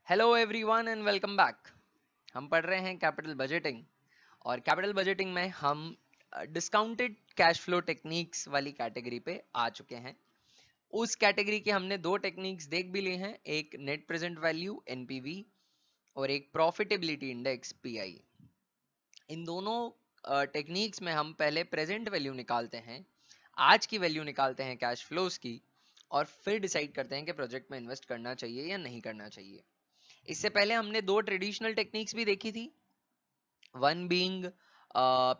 Hello everyone and welcome back. हम पढ़ रहे हैं कैपिटल बजटिंग और कैपिटल बजटिंग में हम डिस्काउंटेड कैश फ्लो टेक्निक्स वाली कैटेगरी पे आ चुके हैं। उस कैटेगरी के हमने दो टेक्निक्स देख भी ली हैं, एक नेट प्रेजेंट वैल्यू एनपीवी और एक प्रॉफिटेबिलिटी इंडेक्स पीआई। इन दोनों टेक्निक्स में हम पहले प्रेजेंट वैल्यू निकालते हैं, आज की वैल्यू निकालते हैं कैश फ्लोज की, और फिर डिसाइड करते हैं कि प्रोजेक्ट में इन्वेस्ट करना चाहिए या नहीं करना चाहिए। इससे पहले हमने दो ट्रेडिशनल टेक्निक्स भी देखी थी, वन बीइंग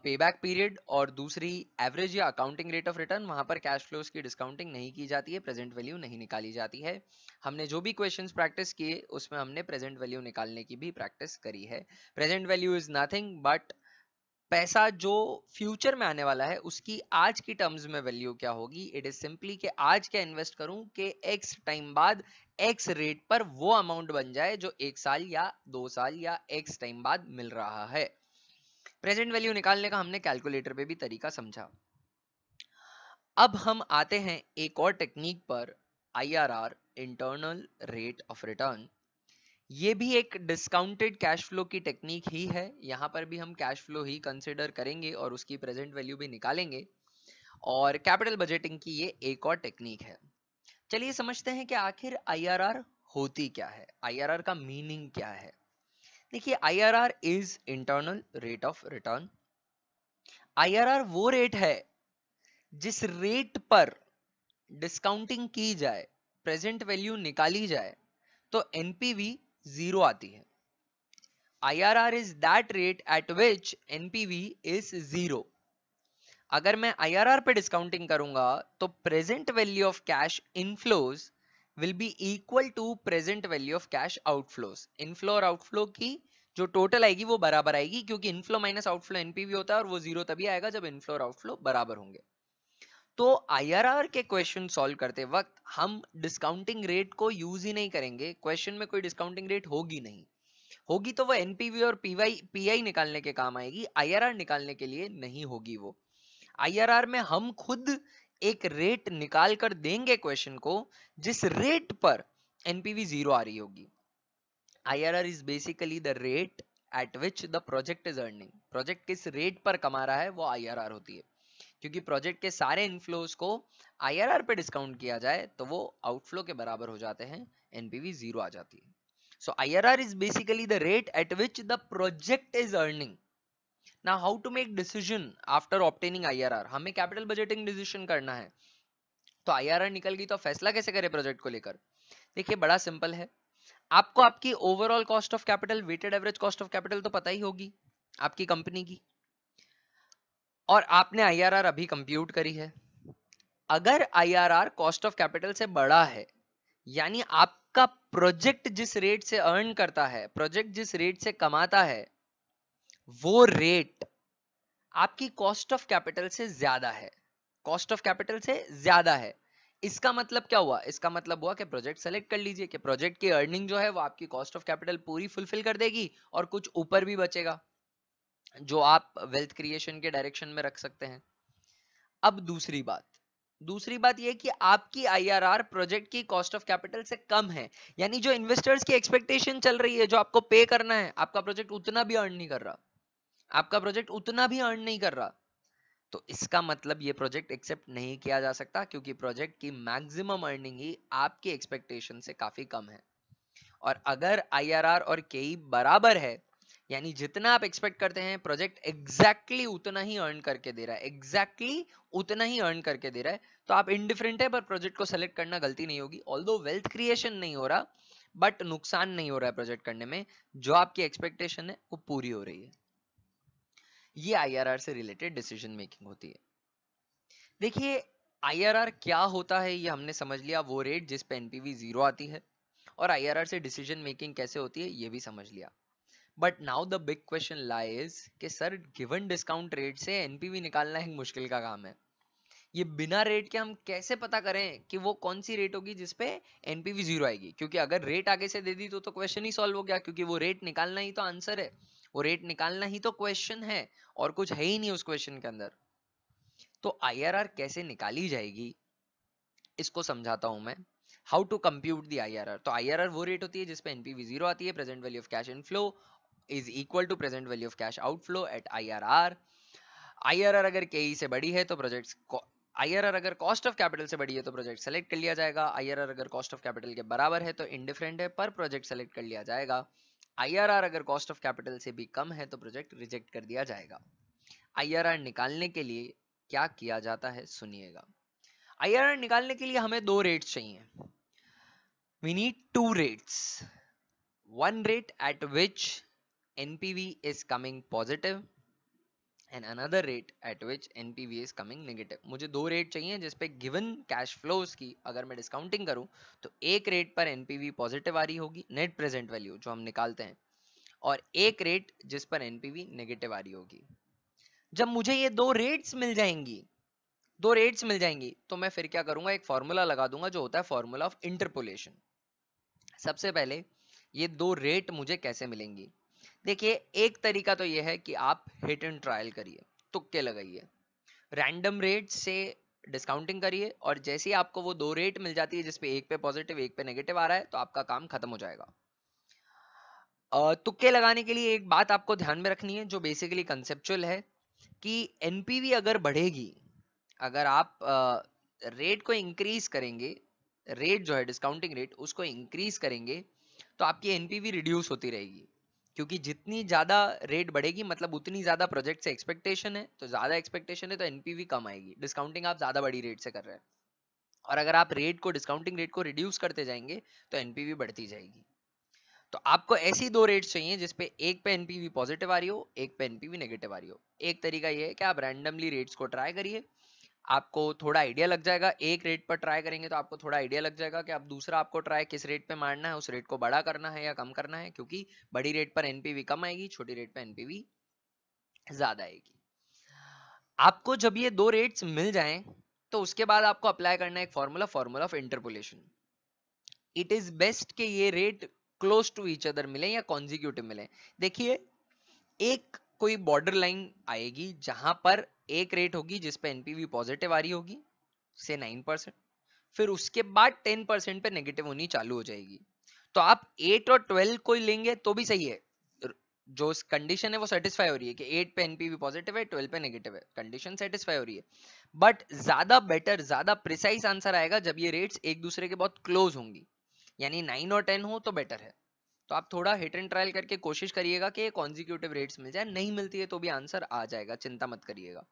पेबैक पीरियड और दूसरी एवरेज या अकाउंटिंग रेट ऑफ रिटर्न। वहां पर कैश फ्लोज की डिस्काउंटिंग नहीं की जाती है, प्रेजेंट वैल्यू नहीं निकाली जाती है। हमने जो भी क्वेश्चंस प्रैक्टिस किए उसमें हमने प्रेजेंट वैल्यू निकालने की भी प्रैक्टिस करी है। Present value is nothing but पैसा जो फ्यूचर में आने वाला है उसकी आज की टर्म्स में वैल्यू क्या होगी। इट इज सिंपली कि आज क्या इन्वेस्ट करूं कि एक्स टाइम बाद एक्स रेट पर वो अमाउंट बन जाए जो एक साल या 2 साल या एक्स टाइम बाद मिल रहा है। प्रेजेंट वैल्यू निकालने का हमने कैलकुलेटर पे भी तरीका समझा। अब हम आते हैं एक और टेक्निक पर, IRR, internal rate of return. ये भी एक डिस्काउंटेड कैश फ्लो की टेक्निक ही है। यहाँ पर भी हम कैश फ्लो ही कंसिडर करेंगे और उसकी प्रेजेंट वैल्यू भी निकालेंगे। और कैपिटल बजटिंग की ये एक और टेक्निक है। चलिए समझते हैं कि आखिर आईआरआर होती क्या है, आईआरआर का मीनिंग क्या है। देखिए, IRR is internal rate of return. IRR वो रेट है जिस रेट पर डिस्काउंटिंग की जाए, प्रेजेंट वैल्यू निकाली जाए तो एनपीवी जीरो आती है। IRR is that rate at which NPV is zero। अगर मैं IRR पे डिस्काउंटिंग करूंगा तो present value of cash inflows will be equal to present value of cash outflows. Inflow और आउटफ्लो की जो टोटल आएगी वो बराबर आएगी, क्योंकि इनफ्लो माइनस आउटफ्लो एनपीवी होता है और वो जीरो तभी आएगा जब इनफ्लो और आउटफ्लो बराबर होंगे। तो आईआरआर के क्वेश्चन सॉल्व करते वक्त हम डिस्काउंटिंग रेट को यूज ही नहीं करेंगे। क्वेश्चन में कोई डिस्काउंटिंग रेट होगी नहीं, होगी तो वो एनपीवी और पीआई निकालने के काम आएगी, आईआरआर निकालने के लिए नहीं होगी। वो आईआरआर में हम खुद एक रेट निकाल कर देंगे क्वेश्चन को जिस रेट पर एनपीवी जीरो आ रही होगी। IRR is basically the rate at which the project is earning. Project किस रेट पर कमा रहा है वो आईआरआर होती है। क्योंकि प्रोजेक्ट के सारे इनफ्लोज को आईआरआर पे डिस्काउंट किया जाए तो वो आउटफ्लो के बराबर हो जाते हैं, एनपीवी जीरो आ जाती है। So IRR is basically the rate at which the project is earning. Now how to make decision after obtaining IRR? हमें कैपिटल बजटिंग डिसीजन करना है, तो IRR निकल गई तो फैसला कैसे करें प्रोजेक्ट को लेकर। देखिए, बड़ा सिंपल है। आपको आपकी overall cost of capital, weighted average cost of capital तो पता ही होगी आपकी कंपनी की, और आपने IRR अभी कंप्यूट करी है। अगर IRR कॉस्ट ऑफ कैपिटल से बड़ा है, यानी आपका प्रोजेक्ट जिस रेट से अर्न करता है, प्रोजेक्ट जिस रेट से कमाता है, वो रेट आपकी कॉस्ट ऑफ कैपिटल से ज्यादा है, कॉस्ट ऑफ कैपिटल से ज्यादा है। इसका मतलब क्या हुआ? इसका मतलब हुआ कि प्रोजेक्ट सेलेक्ट कर लीजिए कि प्रोजेक्ट की अर्निंग जो है वो आपकी कॉस्ट ऑफ कैपिटल पूरी फुलफिल कर देगी और कुछ ऊपर भी बचेगा जो आप वेल्थ क्रिएशन के डायरेक्शन में रख सकते हैं। अब दूसरी बात यह कि आपकी आईआरआर प्रोजेक्ट की कॉस्ट ऑफ कैपिटल से कम है, यानी जो इन्वेस्टर्स की एक्सपेक्टेशन चल रही है, जो आपको पे करना है, आपका प्रोजेक्ट उतना भी अर्न नहीं कर रहा, आपका प्रोजेक्ट उतना भी अर्न नहीं कर रहा। तो इसका मतलब ये प्रोजेक्ट एक्सेप्ट नहीं किया जा सकता, क्योंकि प्रोजेक्ट की मैक्सिमम अर्निंग ही आपकी एक्सपेक्टेशन से काफी कम है। और अगर आईआरआर और केई बराबर है, यानी जितना आप एक्सपेक्ट करते हैं प्रोजेक्ट एग्जैक्टली उतना ही अर्न करके दे रहा है, एग्जैक्टली उतना ही अर्न करके दे रहा है, तो आप इनडिफरेंट है, पर प्रोजेक्ट को सेलेक्ट करना गलती नहीं होगी। ऑल्दो वेल्थ क्रिएशन नहीं हो रहा, बट नुकसान नहीं हो रहा है प्रोजेक्ट करने में, जो आपकी एक्सपेक्टेशन है वो पूरी हो रही है। ये आईआरआर से रिलेटेड डिसीजन मेकिंग होती है। देखिए, आईआरआर क्या होता है ये हमने समझ लिया, वो रेट जिस पे एनपीवी जीरो आती है, और आईआरआर से डिसीजन मेकिंग कैसे होती है ये भी समझ लिया। But now the big question lies कि सर, गिवन डिस्काउंट रेट से एनपीवी निकालना एक मुश्किल का काम है। ये बिना रेट के हम कैसे पता करें कि वो कौन सी रेट होगी जिसपे एनपीवी जीरो आएगी? क्योंकि अगर रेट आगे से दे दी तो क्वेश्चन ही सॉल्व हो गया, क्योंकि वो रेट निकालना ही तो आंसर है, वो रेट निकालना ही तो क्वेश्चन है, और कुछ है ही नहीं उस क्वेश्चन के अंदर। तो आईआरआर कैसे निकाली जाएगी इसको समझाता हूं मैं। How to compute the IRR? तो IRR वो रेट होती है जिसपे NPV 0 आती है, present value of cash inflow is equal to present value of cash outflow at IRR। IRR अगर KE से बड़ी है तो प्रोजेक्ट, IRR अगर कॉस्ट ऑफ कैपिटल से बड़ी है तो प्रोजेक्ट सेलेक्ट कर लिया जाएगा, IRR अगर कॉस्ट ऑफ कैपिटल के बराबर है तो इंडिफरेंट है, पर प्रोजेक्ट सेलेक्ट कर लिया जाएगा, IRR अगर कॉस्ट ऑफ कैपिटल से भी कम है तो प्रोजेक्ट रिजेक्ट कर दिया जाएगा। IRR निकालने के लिए क्या किया जाता है सुनिएगा। IRR निकालने के लिए हमें दो रेट्स चाहिए। We need two rates. One rate at which NPV is coming positive and another rate at which NPV is coming negative. मुझे दो रेट चाहिए जिसपे गिवन कैश फ्लोज की अगर मैं डिस्काउंटिंग करूं तो एक रेट पर NPV पॉजिटिव आ रही होगी, नेट प्रेजेंट वैल्यू जो हम निकालते हैं, और एक रेट जिस पर NPV नेगेटिव आ रही होगी। जब मुझे ये दो रेट्स मिल जाएंगी तो मैं फिर क्या करूंगा, एक फॉर्मूला लगा दूंगा जो होता है फॉर्मूला ऑफ इंटरपोलेशन। सबसे पहले ये दो रेट मुझे कैसे मिलेंगी? देखिए, एक तरीका तो ये है कि आप हिट एंड ट्रायल करिए, तुक्के लगाइए, रैंडम रेट से डिस्काउंटिंग करिए, और जैसे ही आपको वो दो रेट मिल जाती है जिसपे एक पे पॉजिटिव एक पे नेगेटिव आ रहा है तो आपका काम खत्म हो जाएगा। तुक्के लगाने के लिए एक बात आपको ध्यान में रखनी है जो बेसिकली कंसेप्चुअल है कि एनपीवी अगर बढ़ेगी, अगर आप रेट को इंक्रीज करेंगे, रेट जो है डिस्काउंटिंग रेट उसको इंक्रीज करेंगे तो आपकी एनपीवी रिड्यूस होती रहेगी, क्योंकि जितनी ज्यादा रेट बढ़ेगी मतलब उतनी ज्यादा प्रोजेक्ट से एक्सपेक्टेशन है, तो ज्यादा एक्सपेक्टेशन है तो एनपीवी कम आएगी। डिस्काउंटिंग आप ज्यादा बड़ी रेट से कर रहे हैं, और अगर आप रेट को डिस्काउंटिंग रेट को रिड्यूस करते जाएंगे तो एनपीवी बढ़ती जाएगी। तो आपको ऐसी दो रेट्स चाहिए जिसपे एक पे एनपीवी पॉजिटिव आ रही हो, एक पे एनपीवी नेगेटिव आ रही हो। एक तरीका ये है कि आप रैंडमली रेट्स को ट्राई करिए, आपको थोड़ा आइडिया लग जाएगा। एक रेट पर ट्राई करेंगे तो आपको थोड़ा आइडिया लग जाएगा कि आप दूसरा आपको ट्राई किस रेट पे मारना है, उस रेट को बड़ा करना है या कम करना है, क्योंकि बड़ी रेट पर एनपीवी कम आएगी, छोटी रेट पर एनपीवी ज्यादा आएगी। आपको जब ये दो रेट्स मिल जाएं तो उसके बाद आपको अप्लाई करना है एक formula of interpolation. It is best कि ये rate close to each other मिले या कॉन्जिक्यूटिव मिले। देखिए, एक कोई बॉर्डर लाइन आएगी जहां पर एक रेट होगी जिस पे एनपीवी पॉजिटिव आ रही होगी से 9%, फिर उसके बाद 10% पे नेगेटिव होनी चालू हो जाएगी। तो आप 8 और 12 को लेंगे तो भी सही है, जो कंडीशन है वो सेटिस्फाई हो रही है कि 8 पे एनपीवी पॉजिटिव है 12 पे नेगेटिव है, कंडीशन सेटिस्फाई हो रही है। बट ज्यादा बेटर, ज्यादा प्रिसाइज आंसर आएगा जब ये रेट्स एक दूसरे के बहुत क्लोज होंगी, यानी 9 और 10 हो तो बेटर है। तो आप थोड़ा हिट एंड ट्रायल करके कोशिश करिएगा कि कॉन्जिक्यूटिव रेट्स मिल जाए, नहीं मिलती है तो भी आंसर आ जाएगा, चिंता मत करिएगा।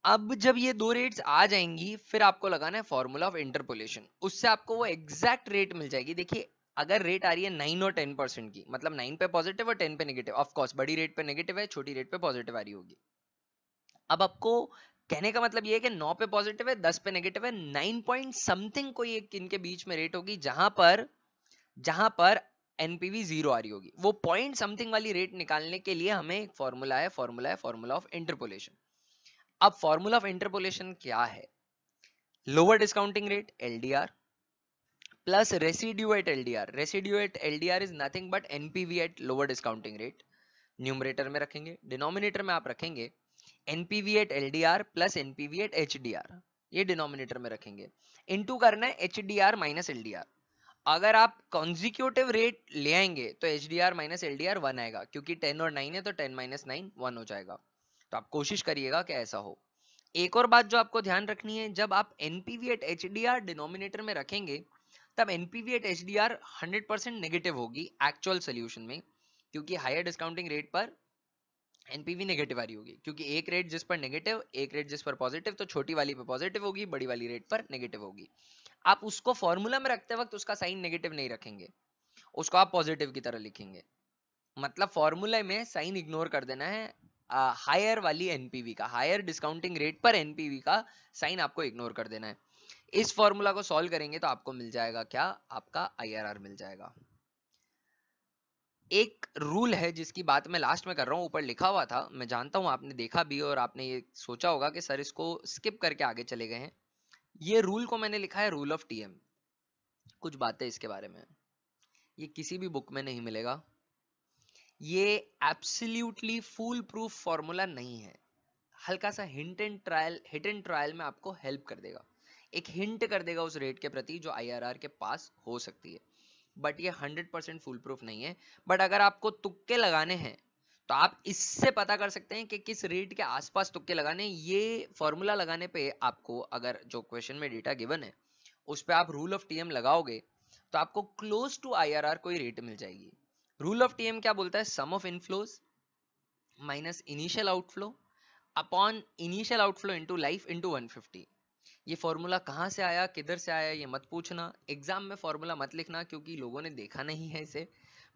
अब जब ये दो रेट्स आ जाएंगी फिर आपको लगाना है फॉर्मूला ऑफ इंटरपोलेशन, उससे आपको वो एग्जैक्ट रेट मिल जाएगी। देखिए, अगर रेट आ रही है 9 और 10% की, मतलब 9 पे पॉजिटिव और 10 पे नेगेटिव, ऑफ कोर्स बड़ी रेट पे नेगेटिव है, छोटी रेट पे पॉजिटिव आ रही होगी। अब आपको कहने का मतलब ये है कि 9 पे पॉजिटिव है 10 पे नेगेटिव है, 9 पॉइंट समथिंग कोई एक इनके बीच में रेट होगी जहां पर एनपीवी 0 आ रही होगी। वो पॉइंट समथिंग वाली रेट निकालने के लिए हमें एक फॉर्मूला ऑफ इंटरपोलेशन। अब फॉर्मूला ऑफ इंटरपोलेशन क्या है? Lower discounting rate LDR plus residue at LDR। Residue at LDR is nothing but NPV at lower discounting rate. Numerator में रखेंगे, डिनोमिनेटर में आप रखेंगे NPV at LDR plus NPV at HDR, ये denominator में रखेंगे। इनटू करना है HDR माइनस LDR। अगर आप कॉन्जिक्यूटिव रेट ले आएंगे तो HDR माइनस LDR 1 आएगा, क्योंकि 10 और 9 है तो 10 माइनस 9 1 हो जाएगा। तो आप कोशिश करिएगा कि ऐसा हो। एक और बात जो आपको ध्यान रखनी है, जब आप एनपीवी एट HDR डिनोमिनेटर में रखेंगे तब एनपीवी एट HDR 100% नेगेटिव होगी एक्चुअल सोल्यूशन में, क्योंकि हायर डिस्काउंटिंग रेट पर एनपीवी नेगेटिव आ रही होगी, क्योंकि एक रेट जिस पर नेगेटिव एक रेट जिस पर पॉजिटिव, तो छोटी वाली पे पॉजिटिव होगी, बड़ी वाली रेट पर नेगेटिव होगी। आप उसको फॉर्मूला में रखते वक्त उसका साइन नेगेटिव नहीं रखेंगे, उसको आप पॉजिटिव की तरह लिखेंगे। मतलब फॉर्मूले में साइन इग्नोर कर देना है, हायर वाली एनपीवी का, हायर डिस्काउंटिंग रेट पर एनपीवी का साइन आपको इग्नोर कर देना है। इस फॉर्मूला को सॉल्व करेंगे तो आपको मिल जाएगा क्या? आपका आईआरआर मिल जाएगा। एक रूल है जिसकी बात मैं लास्ट में कर रहा हूं, ऊपर लिखा हुआ था, मैं जानता हूं आपने देखा भी और आपने ये सोचा होगा कि सर इसको स्किप करके आगे चले गए हैं। ये रूल को मैंने लिखा है रूल ऑफ टीएम। कुछ बातें इसके बारे में, ये किसी भी बुक में नहीं मिलेगा, ये एब्सोल्युटली फूल प्रूफ फॉर्मूला नहीं है, हल्का सा हिट एंड ट्रायल में आपको हेल्प कर देगा। एक हिंट कर देगा उस रेट के प्रति जो IRR के पास हो सकती है, बट ये 100% फुल प्रूफ नहीं है। बट अगर आपको तुक्के लगाने हैं तो आप इससे पता कर सकते हैं कि किस रेट के आसपास तुक्के लगाने। ये फॉर्मूला लगाने पे आपको, अगर जो क्वेश्चन में डेटा गिवन है उस पे आप रूल ऑफ टीएम लगाओगे तो आपको क्लोज टू IRR कोई रेट मिल जाएगी। रूल ऑफ टीएम क्या बोलता है? Sum of inflows minus initial outflow upon initial outflow into life into 150। ये फॉर्मूला कहाँ से आया, किधर से आया, ये मत पूछना, एग्जाम में फॉर्मूला मत लिखना क्योंकि लोगों ने देखा नहीं है इसे,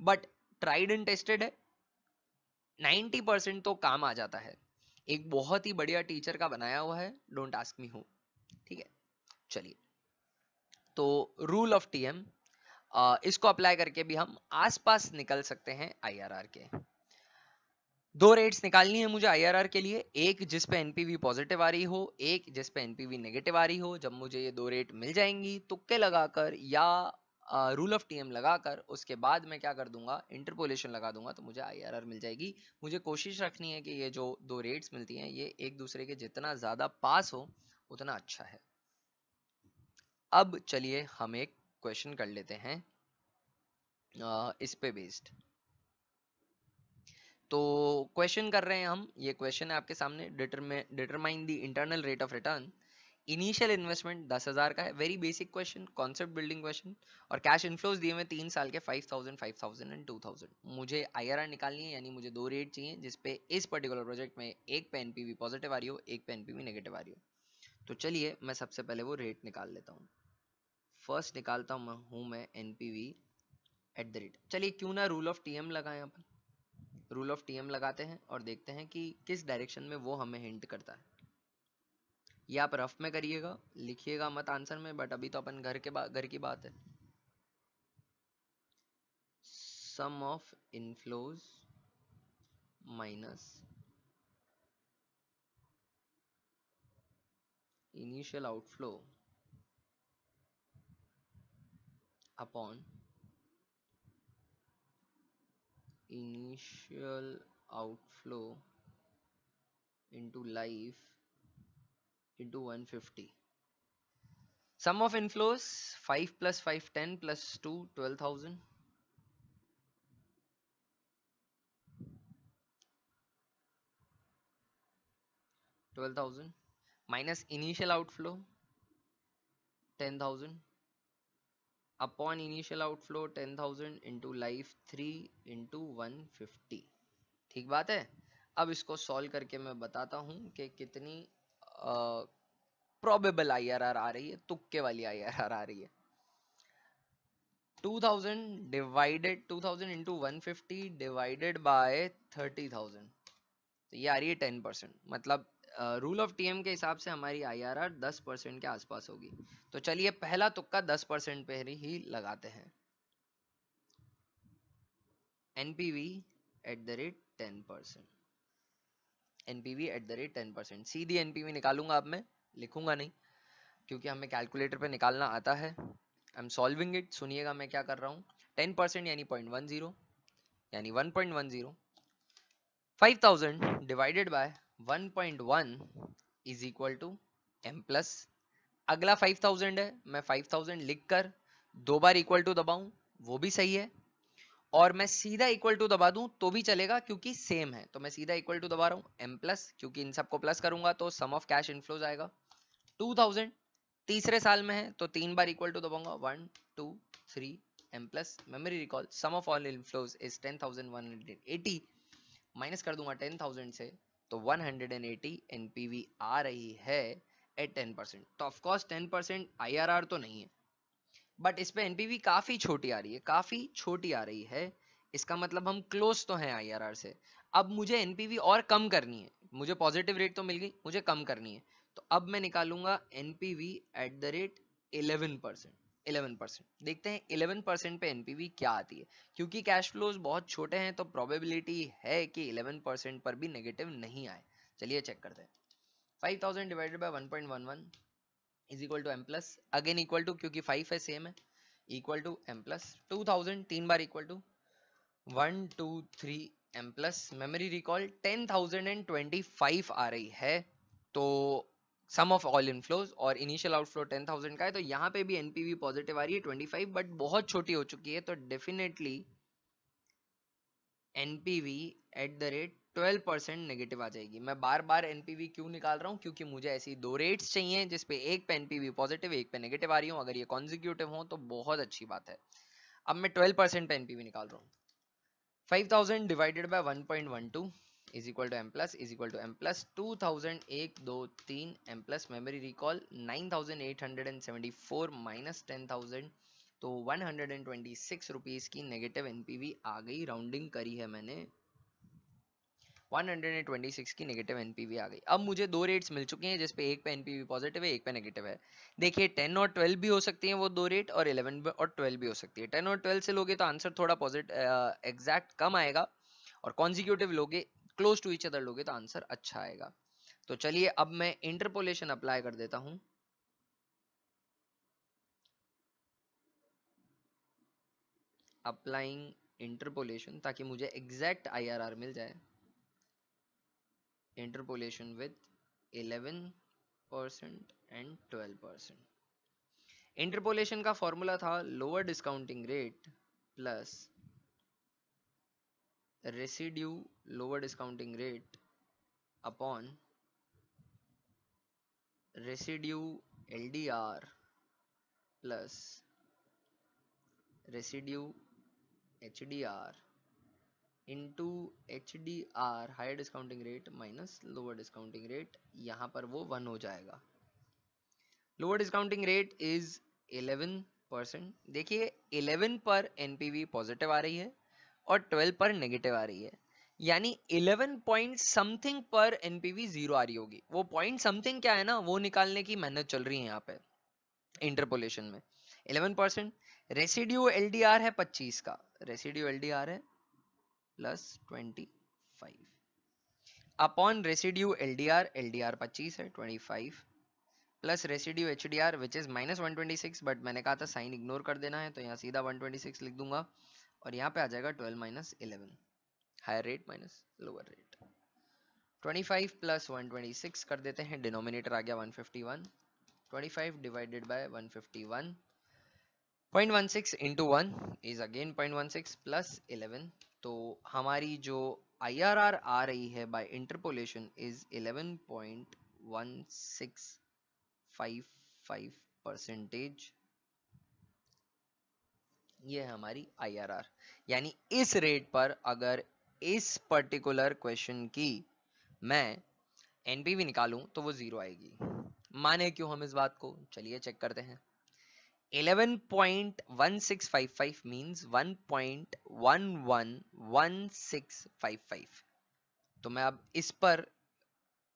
बट ट्राइड एंड टेस्टेड है, 90% तो काम आ जाता है। एक बहुत ही बढ़िया टीचर का बनाया हुआ है, डोंट आस्क मी हु। ठीक है, चलिए, तो रूल ऑफ टीएम इसको अप्लाई करके भी हम आसपास निकल सकते हैं IRR के। दो रेट्स निकालनी है मुझे IRR के लिए, एक जिस पे एनपीवी पॉजिटिव आ रही हो, एक जिस पे एनपीवी नेगेटिव आ रही हो। जब मुझे ये दो रेट मिल जाएंगी तुक्के लगाकर या रूल ऑफ टीएम लगाकर, उसके बाद मैं क्या कर दूंगा, इंटरपोलेशन लगा दूंगा, तो मुझे IRR मिल जाएगी। मुझे कोशिश रखनी है कि ये जो दो रेट्स मिलती हैं ये एक दूसरे के जितना ज्यादा पास हो उतना अच्छा है। अब चलिए हम एक क्वेश्चन कर लेते हैं इस पे बेस्ड। तो क्वेश्चन कर रहे हैं हम, ये क्वेश्चन है आपके सामने, determine the internal rate of return. Initial investment 10,000 का है, very basic question, concept building question, और कैश इनफ्लोज दिए हुए 3 साल के 5,000, 5,000 एंड 2,000। मुझे IRR निकालनी है, यानी मुझे दो रेट चाहिए जिसपे इस पर्टिकुलर प्रोजेक्ट में एक पे एनपीवी पॉजिटिव आ रही हो, एक पे एनपीवी नेगेटिव आ रही हो। तो चलिए मैं सबसे पहले वो रेट निकाल लेता हूँ। फर्स्ट निकालता हूँ मैं एनपीवी एट द रेट। चलिए क्यों ना रूल ऑफ टीएम लगाएं अपन, रूल ऑफ टीएम लगाते हैं और देखते हैं कि किस डायरेक्शन में वो हमें हिंट करता है। ये आप रफ में करिएगा, लिखिएगा मत आंसर में, बट अभी तो अपन घर की बात है। Sum of inflows minus initial outflow upon initial outflow into life into 150। Sum of inflows 5 + 5 10 + 2 12,000, 12,000 minus initial outflow 10,000 upon initial outflow 10,000 into life 3 into 150। ठीक बात है। अब इसको सॉल्व करके मैं बताता हूं कि कितनी प्रोबेबल IRR आ रही है, तुक्के वाली IRR आ रही है। 2000 डिवाइडेड 2000 इंटू 150 डिवाइडेड बाय 30,000, तो ये आ रही है 10%। मतलब रूल ऑफ टीएम के हिसाब से हमारी IRR 10% के आसपास होगी। तो चलिए पहला तुक्का 10% पे ही लगाते हैं। NPV eight the rate 10%, NPV eight the rate 10%। Sidhi NPV निकालूंगा अब मैं, लिखूंगा नहीं क्योंकि हमें कैलकुलेटर पे निकालना आता है। आई एम सॉल्विंग इट, सुनिएगा मैं क्या कर रहा हूँ। 10% यानी 0.10, यानी 1.10। 5,000 divided by 1.1 is equal to m plus, अगला 5,000 है, मैं 5,000 लिखकर दो बार इक्वल टू दबाऊं वो भी सही है, और मैं सीधा इक्वल टू दबा दूं तो भी चलेगा क्योंकि सेम है। तो मैं सीधा इक्वल टू दबा रहा हूं m प्लस, क्योंकि इन सबको प्लस करूंगा तो सम ऑफ कैश इनफ्लोज आएगा। 2,000 तीसरे साल में है तो तीन बार इक्वल टू दबाऊंगा, 1 2 3 m plus. Memory recall, sum of all inflows is 10,180, minus कर दूंगा 10,000 से तो 180 NPV आ रही है एट 10%। तो ऑफकोर्स 10% IRR तो नहीं है, बट इस पे NPV काफी छोटी आ रही है, काफी छोटी आ रही है। इसका मतलब हम क्लोज तो हैं IRR से। अब मुझे NPV और कम करनी है, मुझे पॉजिटिव रेट तो मिल गई, मुझे कम करनी है। तो अब मैं निकालूंगा NPV एट द रेट 11%। 11% देखते हैं 11% पे NPV क्या आती है। क्योंकि कैश फ्लोज बहुत छोटे हैं तो प्रोबेबिलिटी है कि 11% पर भी नेगेटिव नहीं आए। चलिए चेक करते हैं। 5,000 divided by 1.11 is equal to m plus, again equal to, क्योंकि 5 है सेम है, इक्वल टू m प्लस। 2000 तीन बार equal to 1 2 3 m plus. Memory recall 10,025 आ रही है, तो सम ऑफ ऑल इनफ्लोज, और इनिशियल आउटफ्लो 10,000 का है, तो यहाँ पे भी एनपीवी पॉजिटिव आ रही है 25, बट बहुत छोटी हो चुकी है, तो definitely NPV at the rate 12% negative आ जाएगी। मैं बार बार एनपीवी क्यों निकाल रहा हूँ, क्योंकि मुझे ऐसी दो रेट्स चाहिए जिसपे एक पे एनपीवी पॉजिटिव एक पे नेगेटिव आ रही हूँ। अगर ये कॉन्जिक्यूटिव हो तो बहुत अच्छी बात है। अब मैं 12% पे एनपीवी निकाल रहा हूँ। 5000 divided by 1.12 is equal to M plus is equal to M plus 2000 1 2 3 M plus memory recall 9874 minus 10,000, तो 126 रुपीज की नेगेटिव एनपीवी आ गई। राउंडिंग करी है मैंने, 126 की नेगेटिव एनपीवी आ गई। अब मुझे दो रेट्स मिल चुके हैं जिसपे एक पे एनपीवी पॉजिटिव है एक पे नेगेटिव है। देखिए 10 और 12 भी हो सकती हैं वो दो रेट, और 11 और 12 भी हो सकती है। 10 और 12 से लोगे तो आंसर थोड़ा पॉजिटिव एग्जैक्ट कम आएगा, और कॉन्जिक्यूटिव लोगे क्लोज टू ईच अदर लोगे तो आंसर अच्छा आएगा। तो चलिए अब मैं इंटरपोलेशन अप्लाई कर देता हूं। अप्लाइंग इंटरपोलेशन, ताकि मुझे एग्जैक्ट आईआरआर मिल जाए। Interpolation with 11% and 12%। इंटरपोलेशन का फॉर्मूला था lower discounting rate plus residue lower discounting rate upon residue LDR plus residue HDR into HDR higher discounting rate minus lower discounting rate. यहां पर वो 1 हो जाएगा। Lower discounting rate is 11%। देखिए 11 पर NPV positive आ रही है और 12 पर नेगेटिव आ रही है, यानी 11 पॉइंट समथिंग पर एनपीवी जीरो आ रही होगी। वो पॉइंट समथिंग क्या है ना, वो निकालने की मेहनत चल रही है यहाँ पे इंटरपोलेशन में। 11%। रेसिड्यू एलडीआर है 25 का, रेसिड्यू एलडीआर है +25 अपॉन रेसिड्यू एलडीआर, एलडीआर 25 है 25 plus residue HDR which is -126, but मैंने कहा था साइन इग्नोर कर देना है, तो यहाँ सीधा 126 लिख दूंगा, और यहाँ पे आ जाएगा 12 minus 11, higher rate minus lower rate. 25 plus 126 कर देते हैं, डिनोमिनेटर आ गया 151, 25 divided by 151, 0.16 into 1 is again 0.16 plus 11, तो हमारी जो IRR आ रही है बाय इंटरपोलेशन इज 11.1655%। ये है हमारी IRR, यानी इस रेट पर अगर इस पर्टिकुलर क्वेश्चन की मैं एनपीवी निकालूं तो वो जीरो आएगी। माने क्यों हम इस बात को, चलिए चेक करते हैं। 11.1655 means 1.111655। तो मैं अब इस पर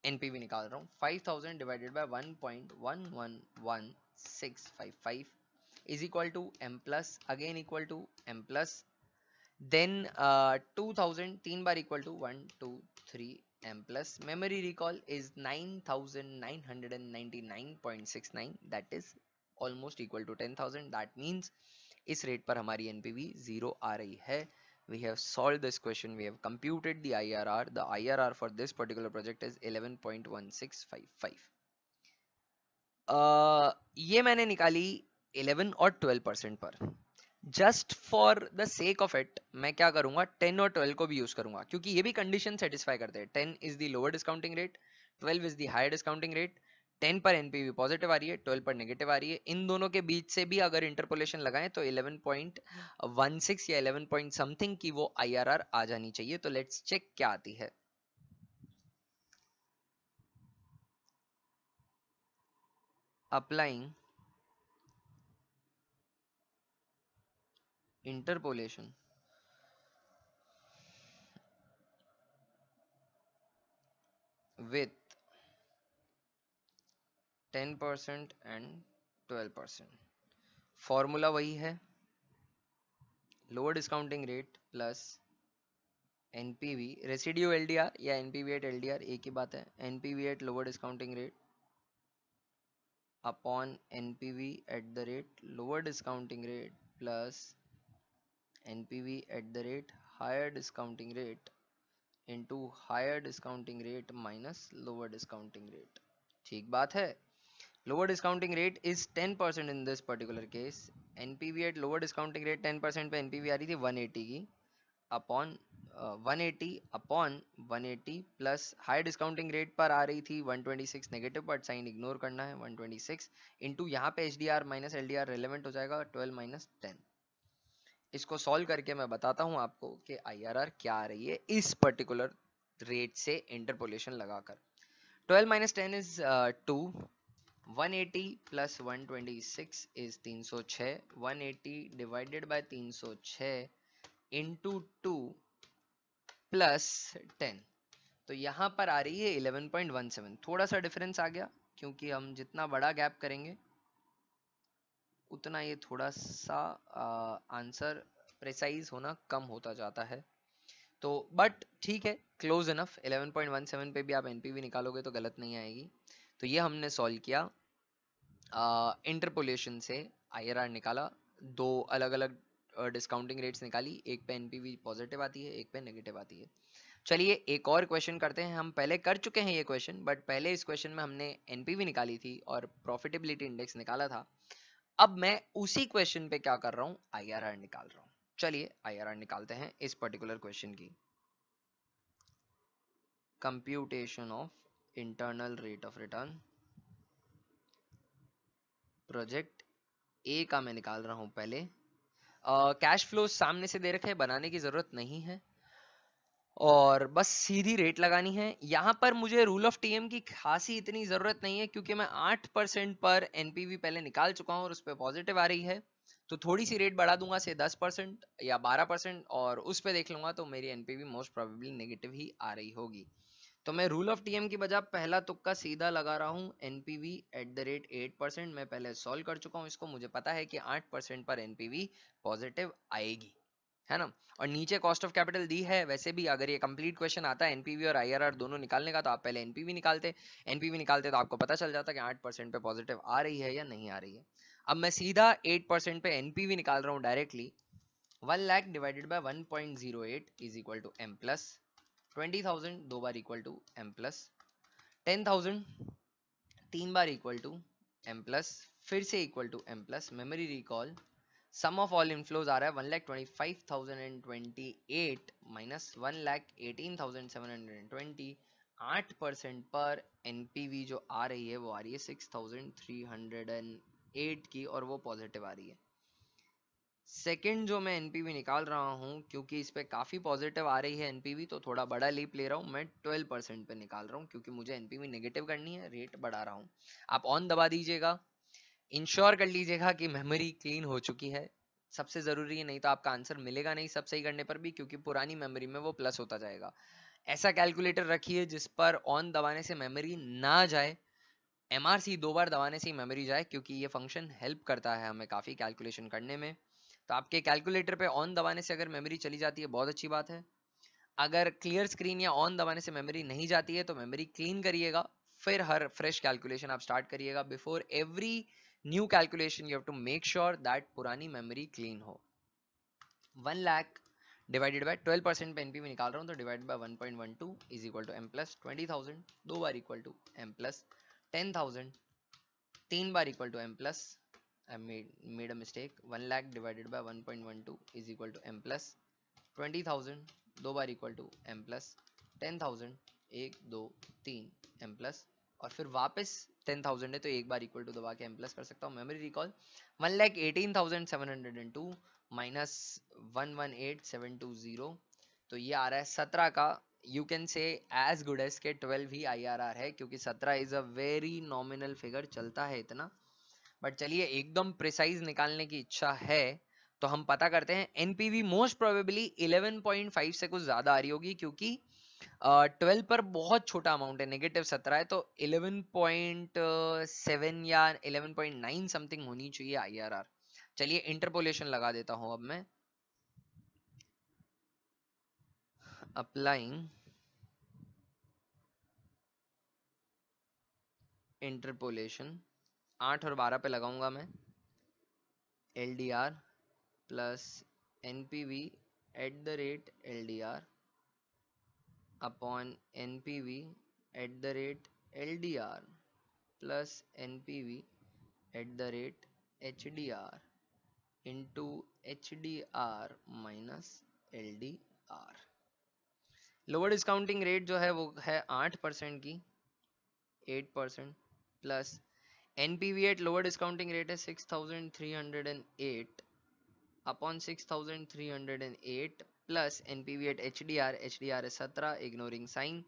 एनपीवी निकाल रहा हूँ। 5000 divided by 1.111655 is equal to M plus, again equal to M plus, then 2000 तीन बार equal to 1 2 3 M plus. Memory recall is 9999.69, that is almost equal to 10,000। That means इस रेट पर हमारी एनपीवी जीरो आ रही है। We have solved this question. We have computed the IRR. The IRR for this particular project is 11.1655. ये मैंने निकाली 11 और 12% पर। Just for the sake of it मैं क्या करूंगा, 10 और 12 को भी यूज करूंगा, क्योंकि ये भी कंडीशन सेटिस्फाई करते हैं। 10 is the lower discounting rate, 12 is the higher discounting rate. 10 पर एनपीवी पॉजिटिव आ रही है, 12 पर नेगेटिव आ रही है। इन दोनों के बीच से भी अगर इंटरपोलेशन लगाएं तो 11.16 या 11 पॉइंट समथिंग की वो आईआरआर आ जानी चाहिए। तो लेट्स चेक क्या आती है। Applying interpolation with 10% and 12%। Formula वही है, lower discounting rate plus NPV residue LDR या एनपीवी एट एलडीआर एक ही बात है, NPV at lower discounting rate upon NPV at the rate lower discounting rate plus NPV at the rate higher discounting rate into higher discounting rate minus lower discounting rate. ठीक बात है। Lower discounting rate is 10% in this particular case. NPV at lower discounting rate 10% पे NPV आ रही थी 180 की upon 180 upon 180 plus high discounting rate पर आ रही थी 126 नेगेटिव, बट साइन इग्नोर करना है। 126 इंटू यहाँ पे H D R minus L D R relevant हो जाएगा 12 माइनस 10। इसको सॉल्व करके मैं बताता हूँ आपको कि IRR क्या आ रही है इस पर्टिकुलर रेट से इंटरपोलेशन लगाकर। 12 minus 10 is 2, 180 plus 126 is 306, 180 divided by 306 into 2 plus 10, तो यहाँ पर आ रही है 11.17। थोड़ा सा डिफरेंस आ गया क्योंकि हम जितना बड़ा गैप करेंगे उतना ये थोड़ा सा आंसर प्रिसाइज होना कम होता जाता है। तो बट ठीक है, क्लोज इनफ। 11.17 पे भी आप एनपीवी निकालोगे तो गलत नहीं आएगी। तो ये हमने सॉल्व किया, इंटरपोलेशन से आईआरआर निकाला, दो अलग अलग डिस्काउंटिंग रेट्स निकाली, एक पे एनपीवी पॉजिटिव आती है, एक पे नेगेटिव आती है। चलिए एक और क्वेश्चन करते हैं। हम पहले कर चुके हैं ये क्वेश्चन, बट पहले इस क्वेश्चन में हमने एनपीवी निकाली थी और प्रॉफिटेबिलिटी इंडेक्स निकाला था। अब मैं उसी क्वेश्चन पे क्या कर रहा हूँ, आईआरआर निकाल रहा हूँ। चलिए आईआरआर निकालते हैं इस पर्टिकुलर क्वेश्चन की। Computation of internal rate of return, project A का मैं निकाल रहा हूं पहले। कैश फ्लो सामने से दे रखे हैं, बनाने की जरूरत नहीं है और बस सीधी रेट लगानी है। यहाँ पर मुझे रूल ऑफ टीएम की खासी इतनी जरूरत नहीं है क्योंकि मैं 8% पर एनपीवी पहले निकाल चुका हूँ और उस पर पॉजिटिव आ रही है। तो थोड़ी सी रेट बढ़ा दूंगा से 10% या 12% और उस पर देख लूंगा तो मेरी एनपीवी मोस्ट प्रोबेबली नेगेटिव ही आ रही होगी। तो मैं रूल ऑफ टीएम की बजाय पहला तुक्का सीधा लगा रहा हूँ एनपीवी एट द रेट 8%। मैं पहले सॉल्व कर चुका हूँ इसको, मुझे पता है कि 8% पर एनपीवी पॉजिटिव आएगी, है ना। और नीचे कॉस्ट ऑफ कैपिटल दी है। वैसे भी अगर ये कंप्लीट क्वेश्चन आता है एनपीवी और आईआरआर दोनों निकालने का तो आप पहले एनपीवी निकालते। एनपीवी निकालते तो आपको पता चल जाता कि 8% पे पॉजिटिव आ रही है या नहीं आ रही है। अब मैं सीधा 8% पे एनपीवी निकाल रहा हूँ directly. 1 lakh divided by 1.08 is equal to M plus 20,000 दो बार इक्वल टू एम प्लस 10,000 तीन बार इक्वल टू एम प्लस फिर से equal to M plus. Memory recall, sum of all inflows आ रहा है 1,25,028 माइनस 1,18,720। 8% पर एनपीवी जो आ रही है वो आ रही है 6,308 की और वो पॉजिटिव आ रही है। सेकंड जो मैं एनपीवी निकाल रहा हूँ, क्योंकि इस पे काफ़ी पॉजिटिव आ रही है एनपीवी तो थोड़ा बड़ा लीप ले रहा हूँ। मैं 12% पे निकाल रहा हूँ क्योंकि मुझे एनपीवी नेगेटिव करनी है, रेट बढ़ा रहा हूँ। आप ऑन दबा दीजिएगा, इंश्योर कर लीजिएगा कि मेमोरी क्लीन हो चुकी है, सबसे ज़रूरी है, नहीं तो आपका आंसर मिलेगा नहीं सब सही करने पर भी, क्योंकि पुरानी मेमोरी में वो प्लस होता जाएगा। ऐसा कैलकुलेटर रखिए जिस पर ऑन दबाने से मेमोरी ना जाए, एमआरसी दो बार दबाने से ही मेमोरी जाए, क्योंकि ये फंक्शन हेल्प करता है हमें काफ़ी कैलकुलेशन करने में। तो आपके कैलकुलेटर पे ऑन दबाने से अगर मेमोरी चली जाती है बहुत अच्छी बात है। अगर क्लियर स्क्रीन या ऑन दबाने से मेमोरी नहीं जाती है तो मेमोरी क्लीन करिएगा, फिर हर फ्रेश कैलकुलेशन आप स्टार्ट करिएगा। Before every new calculation you have to make sure that पुरानी मेमोरी क्लीन हो। 1 लाख डिवाइडेड बाय 12% पे एनपीवी निकाल रहा हूँ तो divided by 1.12 is equal to M plus 20,000 दो बार इक्वल टू एम प्लस 10,000 तीन बार equal to M plus I made a mistake. 1 lakh divided by 1.12 is equal to m plus 20,000 दो बार इक्वल टू m plus 10,000 एक दो तीन m plus और फिर वापस 10,000 है तो एक बार इक्वल टू दबा के m plus कर सकता हूँ। मेमोरी रिकॉल 1,18,702 माइनस 118,720 तो ये आ रहा है 17 का। You can say as good as के 12 ही IRR है क्योंकि 17 is a very nominal figure, चलता है इतना। बट चलिए एकदम प्रिसाइज निकालने की इच्छा है तो हम पता करते हैं। एनपीवी मोस्ट प्रोबेबली 11.5 से कुछ ज्यादा आ रही होगी क्योंकि 12 पर बहुत छोटा अमाउंट है, नेगेटिव 17 है तो 11.7 या 11.9 समथिंग होनी चाहिए आईआरआर। चलिए इंटरपोलेशन लगा देता हूं अब मैं। अप्लाइंग इंटरपोलेशन 8 और 12 पे लगाऊंगा मैं। LDR plus NPV eight the rate LDR upon NPV eight the rate LDR plus NPV at the rate HDR into HDR minus LDR। Lower discounting rate जो है वो है 8% की, 8% plus NPV at lower discounting rate है 6308 upon 6308 plus NPV at HDR, HDR है 17 ignoring sign,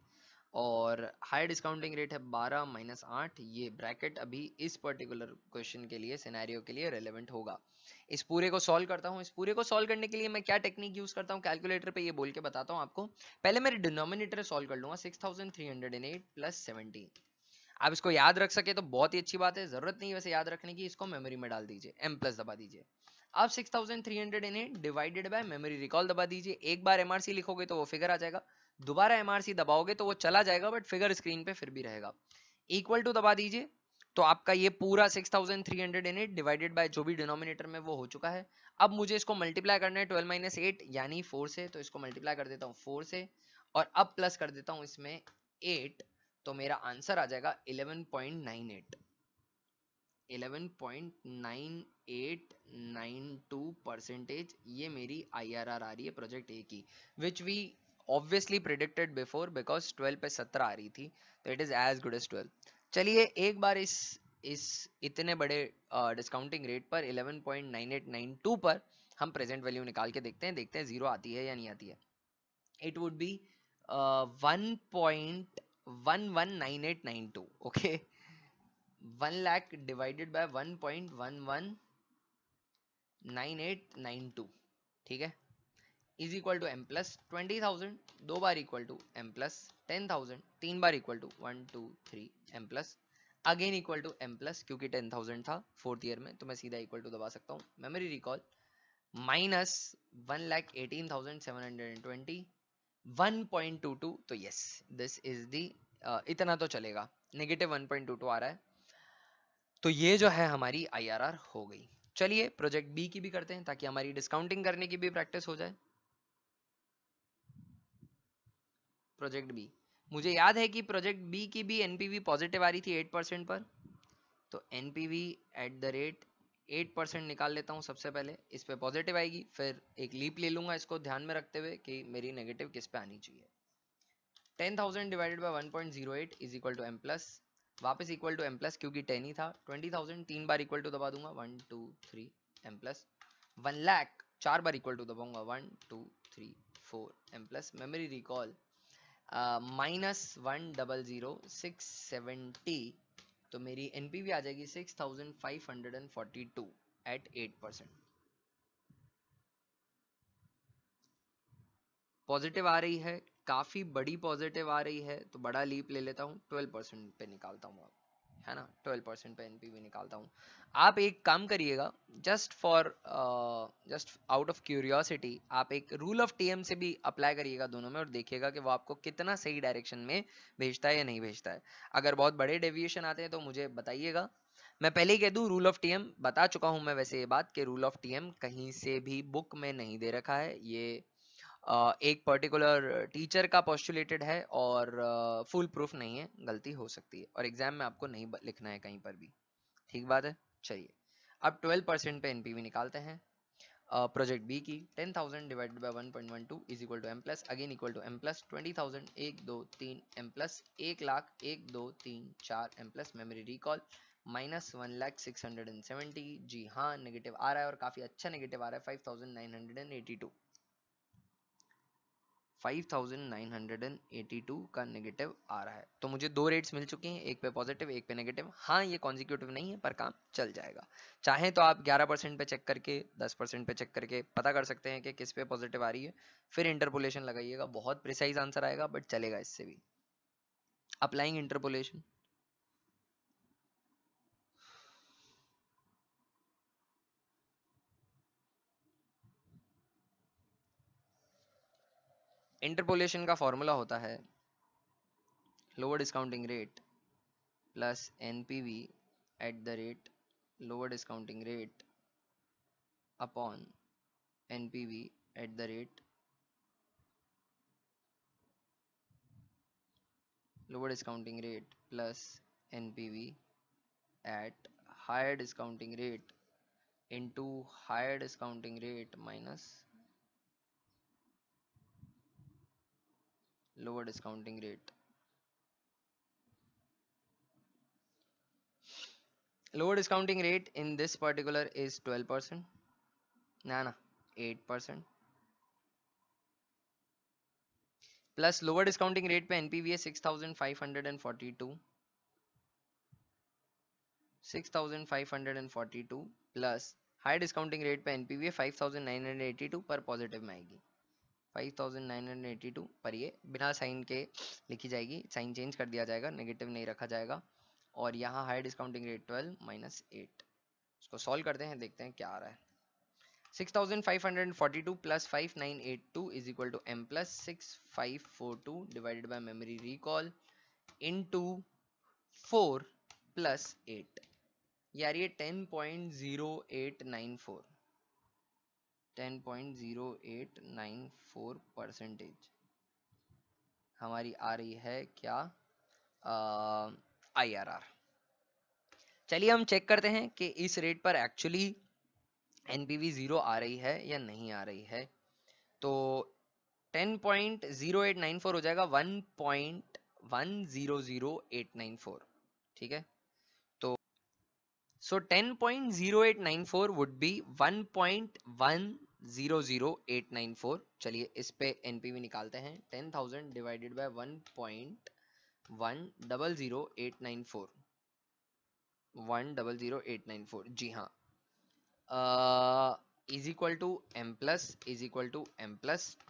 और high discounting rate है 12 minus 8। ये ब्रैकेट अभी इस पर्टिकुलर क्वेश्चन के लिए, सिनेरियो के लिए रेलेवेंट होगा। इस पूरे को सॉल्व करता हूँ। इस पूरे को सॉल्व करने के लिए मैं क्या टेक्निक यूज करता हूँ कैलकुलेटर पे, ये बोल के बताता हूँ आपको। पहले मेरे डिनोमिनेटर सॉल्व कर लूंगा 6308 प्लस 17। आप इसको याद रख सके तो बहुत ही अच्छी बात है, जरूरत नहीं वैसे याद रखने की, इसको मेमोरी में डाल दीजिए, M प्लस दबा दीजिए। अब 6308 डिवाइडेड बाय मेमोरी रिकॉल दबा दीजिए। एक बार MRC लिखोगे तो वो फिगर आ जाएगा, दोबारा MRC दबाओगे तो वो चला जाएगा बट फिगर स्क्रीन पे फिर भी रहेगा। इक्वल टू दबा दीजिए तो आपका ये पूरा 6308 डिवाइडेड बाय जो भी डिनोमिनेटर में वो हो चुका है। अब मुझे इसको मल्टीप्लाई करना है 12 माइनस 8 यानी 4 से, तो इसको मल्टीप्लाई कर देता हूँ 4 से और अब प्लस कर देता हूँ इसमें 8, तो मेरा आंसर आ जाएगा 11.98, 11.9892%। ये मेरी IRR आ रही है प्रोजेक्ट ए की, which we obviously predicted before because 12 पे 17 आ रही थी, तो it is as good as 12। चलिए एक बार इस इतने बड़े डिस्काउंटिंग रेट पर 11.9892 पर हम प्रेजेंट वैल्यू निकाल के देखते हैं, जीरो आती है या नहीं आती है। It would be 1.119892, okay. 1 lakh divided by 1.119892, ठीक है, is equal to M plus 20,000 दो बार इक्वल टू M प्लस 10,000 तीन बार equal to 1 2 3 M plus again equal to M plus, क्योंकि 10,000 था फोर्थ ईयर में तो मैं सीधा इक्वल टू दबा सकता हूँ। मेमोरी रिकॉल माइनस 1,18,720 1.22, तो यस दिस इज दी, इतना तो चलेगा, नेगेटिव 1.22 आ रहा है, तो ये जो है हमारी IRR हो गई। चलिए प्रोजेक्ट बी की भी करते हैं ताकि हमारी डिस्काउंटिंग करने की भी प्रैक्टिस हो जाए। प्रोजेक्ट बी, मुझे याद है कि प्रोजेक्ट बी की भी NPV पॉजिटिव आ रही थी 8% पर, तो NPV एट द रेट 8% निकाल लेता हूँ सबसे पहले, इस पे पॉजिटिव आएगी, फिर एक लीप ले लूंगा इसको ध्यान में रखते हुए कि मेरी नेगेटिव किस पे आनी चाहिए। 10,000 divided by 1.08 is equal to M plus, वापस इक्वल टू M प्लस क्योंकि 10 ही था। 20,000 तीन बार इक्वल टू दबा दूंगा 1 2 3 M प्लस। 1 लाख चार बार इक्वल टू दबाऊंगा 1 2 3 4 M प्लस। मेमोरी रिकॉल -100,670, तो मेरी NPV आ जाएगी 6,542 एट 8%। पॉजिटिव आ रही है, काफी बड़ी पॉजिटिव आ रही है, तो बड़ा लीप ले लेता हूँ, 12% पे निकालता हूँ, है ना, 12% पे NPV निकालता हूँ। आप एक काम करिएगा, जस्ट आउट ऑफ क्यूरियोसिटी, आप एक रूल ऑफ TM से भी अप्लाई करिएगा दोनों में और देखिएगा कि वो आपको कितना सही डायरेक्शन में भेजता है या नहीं भेजता है। अगर बहुत बड़े डेविएशन आते हैं तो मुझे बताइएगा। मैं पहले ही कह दूं, रूल ऑफ TM बता चुका हूं मैं वैसे ये बात कि रूल ऑफ TM कहीं से भी बुक में नहीं दे रखा है, ये एक पर्टिकुलर टीचर का पोस्टुलेटेड है और फुल प्रूफ नहीं है, गलती हो सकती है और एग्जाम में आपको नहीं लिखना है कहीं पर भी, ठीक बात है। चलिए अब 12% पे NPV निकालते हैं प्रोजेक्ट बी की। 10,000 divided by 1.12 is equal to M plus, again equal to M plus. 20,000 1 2 3 M plus, 1 lakh 1 2 3 4 M plus. Memory recall -1,0670, जी हाँ नेगेटिव आ रहा है और काफी अच्छा नेगेटिव आ रहा है, 5,982 5,982 का नेगेटिव आ रहा है। तो मुझे दो रेट्स मिल चुकी हैं, एक पे पॉजिटिव एक पे नेगेटिव। हाँ ये कॉन्जिक्यूटिव नहीं है पर काम चल जाएगा। चाहे तो आप 11% पे चेक करके 10% पे चेक करके पता कर सकते हैं कि किस पे पॉजिटिव आ रही है, फिर इंटरपोलेशन लगाइएगा, बहुत प्रिसाइज आंसर आएगा बट चलेगा इससे भी। अप्लाइंग इंटरपोलेशन, इंटरपोलेशन का फॉर्मूला होता है lower discounting rate plus NPV eight the rate lower discounting rate upon NPV eight the rate lower discounting rate plus NPV at higher discounting rate into higher discounting rate minus lower discounting rate. Lower discounting rate in this particular is 12%. ना 8%. Plus lower discounting rate पे NPV है 6542 plus high discounting rate पे NPV है 5982 पर positive में आएगी 5982 पर ये बिना साइन के लिखी जाएगी, साइन चेंज कर दिया जाएगा, नेगेटिव नहीं रखा जाएगा। और यहाँ हाई डिस्काउंटिंग रेट 12 माइनस 8, इसको सॉल्व करते हैं, देखते हैं क्या आ रहा है। 6542 plus 5982 is equal to m plus 6542 divided by memory recall into 4 plus 8। यार ये 10.0894 10.0894% हमारी आ रही है क्या IRR। चलिए हम चेक करते हैं कि इस रेट पर एक्चुअली एनपीवी 0 आ रही है या नहीं आ रही है। तो 10.0894 हो जाएगा 1.100894, ठीक है। तो सो 10.0894 वुड बी 1.100894। चलिए इस पे एनपीवी निकालते हैं। 10,000 डिवाइडेड बाय 1.100894 1.00894, जी हाँ, is equal to M plus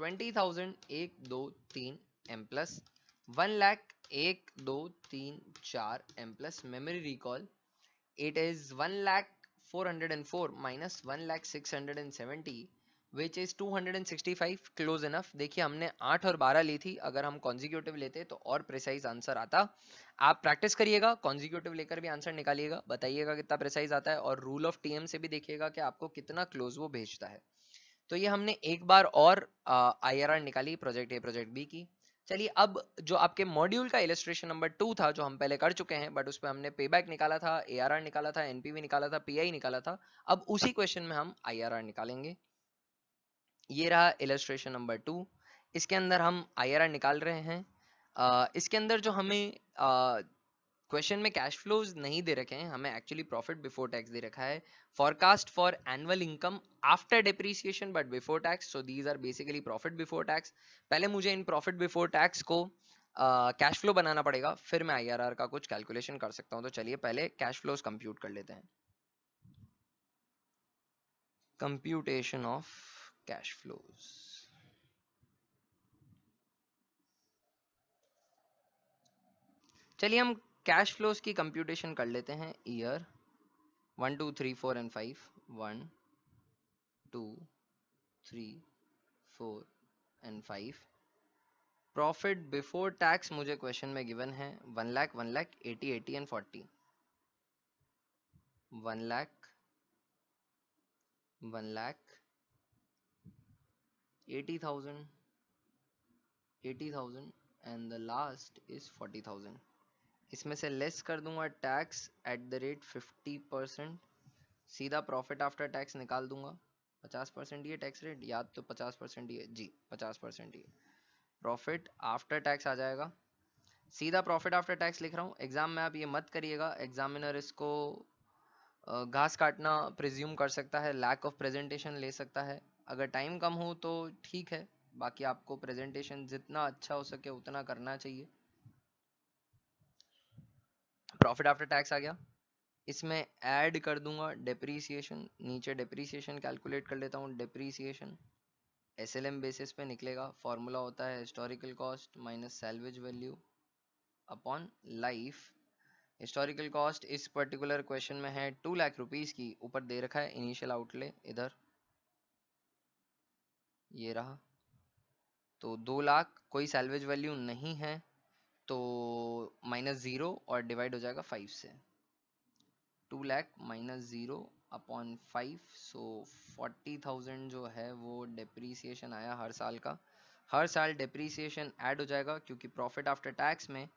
20,000 1 2 3 M plus 1 lakh 1 2 3 4 M plus memory recall it is 1,04,404 minus 1,06,70 which is 265 close enough। देखिए हमने 8 और 12 ली थी, अगर हम कॉन्जिक्यूटिव लेते तो और प्रिसाइज आंसर आता। आप प्रैक्टिस करिएगा, कॉन्जिक्यूटिव लेकर भी आंसर निकालिएगा, बताइएगा कितना प्रिसाइज आता है, और रूल ऑफ टीएम से भी देखिएगा कि आपको कितना क्लोज वो भेजता है। तो ये हमने एक बार और IRR निकाली प्रोजेक्ट ए प्रोजेक्ट बी की। चलिए अब जो आपके मॉड्यूल का इलस्ट्रेशन नंबर 2 था, जो हम पहले कर चुके हैं, बट उस पर हमने पेबैक निकाला था, ARR निकाला था, एनपीवी निकाला था, पीआई निकाला था। अब उसी क्वेश्चन में हम IRR निकालेंगे। ये रहा इलस्ट्रेशन नंबर 2। इसके अंदर हम IRR निकाल रहे हैं। इसके अंदर जो हमें क्वेश्चन में कैश फ्लोज नहीं दे रखे हैं, हमें एक्चुअली प्रॉफिट बिफोर टैक्स दे रखा है। Forecast for annual income after depreciation but before tax, so these are basically profit before tax. पहले मुझे इन प्रॉफिट बिफोर टैक्स को कैश फ्लो बनाना पड़ेगा, फिर मैं IRR का कुछ कैलकुलेशन कर सकता हूं। तो चलिए पहले कैश फ्लोज कंप्यूट कर लेते हैं। Computation of cash flows. चलिए हम कैश फ्लोज की कंप्यूटेशन कर लेते हैं। Year 1 2 3 4 and 5 1 2 3 4 and 5। Profit before tax मुझे क्वेश्चन में गिवन है 1 lakh 80 80 and 40। 1 lakh 80,000 and the last is 40,000। इसमें से लेस कर दूंगा टैक्स एट द रेट 50%, सीधा प्रॉफिट आफ्टर टैक्स निकाल दूंगा। 50% ये टैक्स रेट, याद तो 50% ही है जी, 50% ही प्रॉफिट आफ्टर टैक्स आ जाएगा। सीधा प्रॉफिट आफ्टर टैक्स लिख रहा हूँ। एग्जाम में आप ये मत करिएगा, एग्जामिनर इसको घास काटना प्रिज्यूम कर सकता है, लैक ऑफ प्रेजेंटेशन ले सकता है। अगर टाइम कम हो तो ठीक है, बाकी आपको प्रेजेंटेशन जितना अच्छा हो सके उतना करना चाहिए। प्रॉफिट आफ्टर टैक्स आ गया, इसमें ऐड कर दूंगा डेप्रीसिएशन। नीचे डेप्रीसिएशन कैलकुलेट कर लेता हूँ। डेप्रीसिएशन SLM बेसिस पे निकलेगा, फॉर्मूला होता है historical cost minus salvage value upon life. Historical cost इस पर्टिकुलर क्वेश्चन में है 2 लाख रुपीस की, ऊपर दे रखा है इनिशियल आउटले इधर, ये रहा। तो 2 लाख, कोई सैल्वेज वैल्यू नहीं है तो माइनस 0 और डिवाइड हो जाएगा 5 से। 2 लाख माइनस 0 अपॉन 5, सो 40,000 जो है वो डेप्रीसिएशन आया हर साल का। हर साल डेप्रीसिएशन ऐड हो जाएगा क्योंकि प्रॉफिट आफ्टर टैक्स में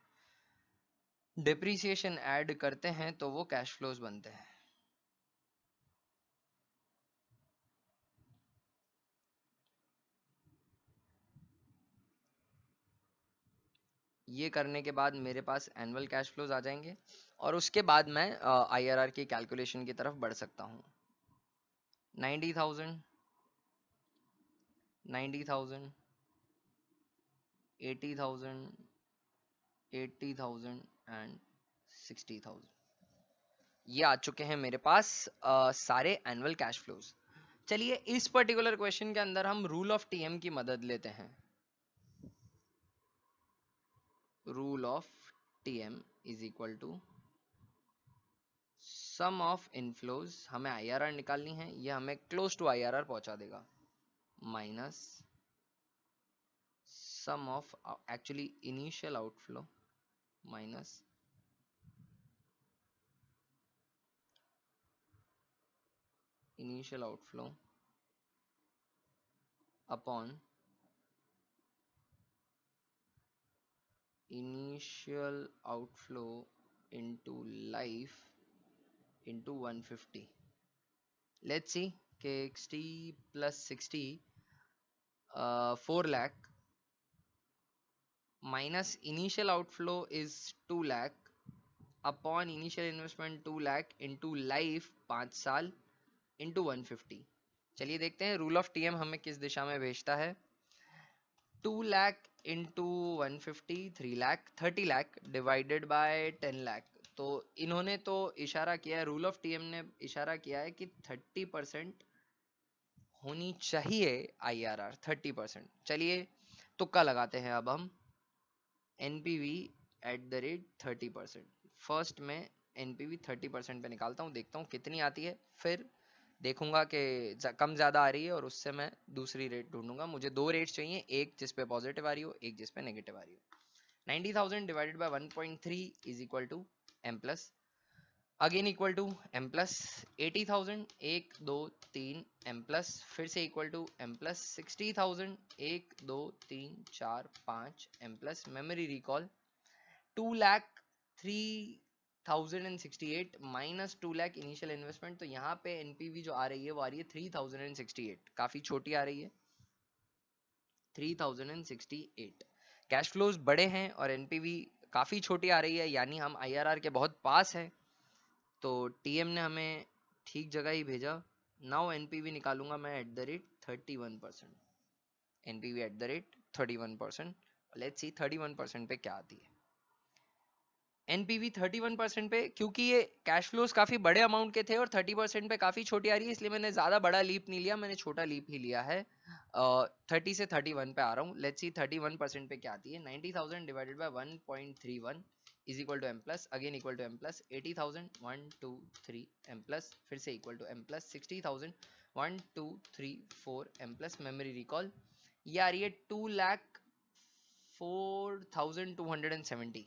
डिप्रिसिएशन ऐड करते हैं तो वो कैश फ्लोज बनते हैं। ये करने के बाद मेरे पास एनुअल कैश फ्लोज आ जाएंगे और उसके बाद मैं आईआरआर की कैलकुलेशन की तरफ बढ़ सकता हूँ। 90,000, 90,000, 80,000, 80,000 एंड 60,000, ये आ चुके हैं मेरे पास सारे एनुअल कैश फ्लोज। चलिए इस पर्टिकुलर क्वेश्चन के अंदर हम रूल ऑफ टीएम की मदद लेते हैं। Rule of thumb is equal to sum of inflows, हमें आईआरआर निकालनी है, ये हमें क्लोज टू आईआरआर पहुंचा देगा, minus sum of actually initial outflow minus initial outflow upon initial outflow into life into 150. Let's see, 60 plus 60, 4 lakh minus initial outflow is 2 lakh upon initial investment 2 lakh into life 5 साल into 150। चलिए देखते हैं rule of TM हमें किस दिशा में भेजता है। 2 lakh into 150, 3 lakh, 30 lakh divided bye 10 lakh. तो इन्होंने तो इशारा किया है, रूल ऑफ टीएम ने इशारा किया है कि 30% होनी चाहिए आईआरआर, 30%। चलिए तुक्का लगाते हैं अब हम। NPV at the rate 30%, first में एनपीवी 30% पे निकालता हूँ, देखता हूँ कितनी आती है, फिर देखूंगा कि कम ज्यादा आ रही है और उससे मैं दूसरी रेट ढूंढूंगा। मुझे दो रेट्स चाहिए, एक जिस पे पॉजिटिव आ रही हो, एक जिस पे नेगेटिव आ रही हो। 90,000 divided by 1.3 is equal to M plus, again equal to M plus 80,000, 1 2 3 M plus, फिर से equal to M plus 60,000, 1 2 3 4 5 M plus, memory recall 2 lakh 3068 minus 2 lakh initial investment. तो यहाँ पे एनपीवी जो आ रही है वो आ रही है 3068, काफी छोटी आ रही है 3068। कैश फ्लोज बड़े हैं और एनपीवी काफी छोटी आ रही है, यानी हम आईआरआर के बहुत पास हैं। तो टीएम ने हमें ठीक जगह ही भेजा। नाउ एनपीवी निकालूंगा मैं eight the rate 31%, NPV at the rate 31%। Let's see 31% पे क्या आती है। एनपीवी 31% पे, क्योंकि ये कैश फ्लोज काफी बड़े अमाउंट के थे और 30% पे काफी छोटी आ रही है, इसलिए मैंने ज्यादा बड़ा लीप नहीं लिया, मैंने छोटा लीप ही लिया है। 30 से 31 पे आ रहा हूँ। लेट्स सी 31% पे क्या आती है। 90,000 divided by 1.31 is equal to M plus, again equal to M plus 80,000, 1 2 3 M plus, फिर से equal to M plus 60,000, 1 2 3 4 M plus, memory recall ये आ रही है 2,04,270।